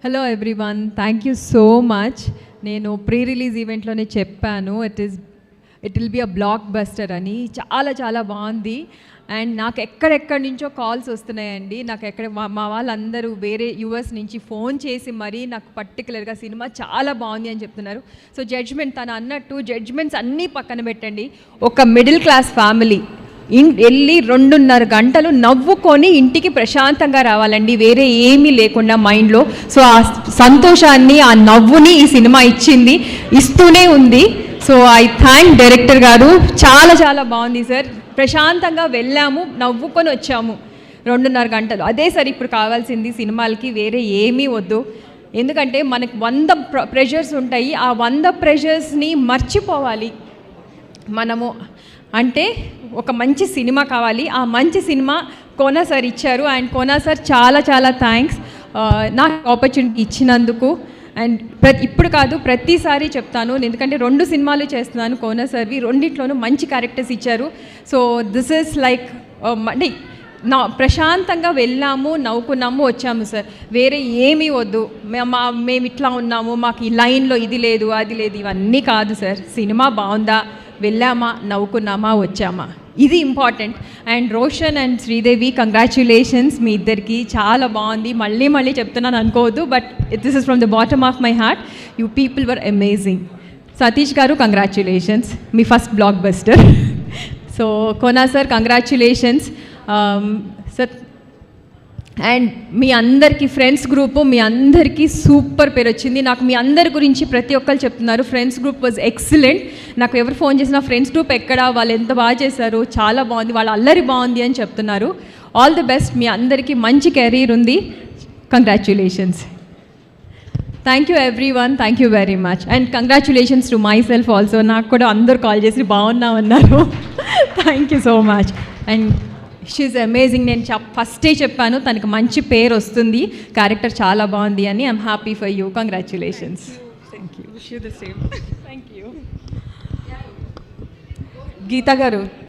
Hello everyone, thank you so much. నేను pre release ఈవెంట్లోనే చెప్పాను it will be a block buster అని. చాలా చాలా బాగుంది. అండ్ నాకు ఎక్కడెక్కడి నుంచో కాల్స్ వస్తున్నాయండి. నాకు మా వాళ్ళందరూ వేరే యూఎస్ నుంచి ఫోన్ చేసి మరీ నాకు పర్టికులర్గా సినిమా చాలా బాగుంది అని చెప్తున్నారు. సో జడ్జ్మెంట్ తను అన్నట్టు జడ్జ్మెంట్స్ అన్నీ పక్కన పెట్టండి. ఒక మిడిల్ క్లాస్ ఫ్యామిలీ వెళ్ళి 2.5 గంటలు నవ్వుకొని ఇంటికి ప్రశాంతంగా రావాలండి, వేరే ఏమీ లేకుండా మైండ్లో. సో ఆ సంతోషాన్ని, ఆ నవ్వుని ఈ సినిమా ఇస్తూనే ఉంది. సో ఐ థ్యాంక్ డైరెక్టర్ గారు. చాలా చాలా బాగుంది సార్. ప్రశాంతంగా వెళ్ళాము, నవ్వుకొని వచ్చాము 2.5 గంటలు. అదే సార్ ఇప్పుడు కావాల్సింది సినిమాలకి, వేరే ఏమీ వద్దు. ఎందుకంటే మనకు 100 ప్రెషర్స్ ఉంటాయి. ఆ 100 ప్రెషర్స్ని మర్చిపోవాలి మనము. అంటే ఒక మంచి సినిమా కావాలి. ఆ మంచి సినిమా కోనా సార్ ఇచ్చారు. అండ్ కోనా సార్ చాలా చాలా థ్యాంక్స్ నాకు ఆపర్చునిటీ ఇచ్చినందుకు. అండ్ ఇప్పుడు కాదు, ప్రతిసారి చెప్తాను, ఎందుకంటే 2 సినిమాలు చేస్తున్నాను కోనా సార్వి, 2 మంచి క్యారెక్టర్స్ ఇచ్చారు. సో దిస్ ఈస్ లైక్ అంటే ప్రశాంతంగా వెళ్ళాము, నవ్వుకున్నాము, వచ్చాము సార్. వేరే ఏమీ వద్దు. మేము ఇట్లా ఉన్నాము, మాకు ఈ లైన్లో ఇది లేదు, అది లేదు, ఇవన్నీ కాదు సార్. సినిమా బాగుందా, వెళ్ళామా, నవ్వుకున్నామా, వచ్చామా, ఇది important. And Roshan and Sridevi, congratulations మీ ఇద్దరికి. చాలా బాగుంది. మళ్ళీ చెప్తున్నాను అనుకోవద్దు, but this is from the bottom of my heart. You people were amazing. Satish గారు కంగ్రాచ్యులేషన్స్, మీ first blockbuster. So Kona sir congratulations sir. And మీ అందరికీ ఫ్రెండ్స్ గ్రూపు, మీ అందరికీ సూపర్ పేరు వచ్చింది. నాకు మీ అందరి గురించి ప్రతి ఒక్కరు చెప్తున్నారు ఫ్రెండ్స్ గ్రూప్ వాజ్ ఎక్సలెంట్. నాకు ఎవరు ఫోన్ చేసినా ఫ్రెండ్స్ గ్రూప్ ఎక్కడ, వాళ్ళు ఎంత బాగా చేశారు, చాలా బాగుంది, వాళ్ళ అల్లరి బాగుంది అని చెప్తున్నారు. All the best. మీ అందరికీ మంచి కెరీర్ ఉంది. Congratulations. Thank you everyone, thank you very much. And congratulations to myself also. నాకు కూడా అందరు కాల్ చేసి బాగున్నామన్నారు. Thank you so much. And she amazing. నేను ఫస్టే చెప్పాను తనకు మంచి పేరు వస్తుంది, క్యారెక్టర్ చాలా బాగుంది అని. I'm happy for you. Congratulations. Thank you. Wish you the same. Thank you. Geetha గారు.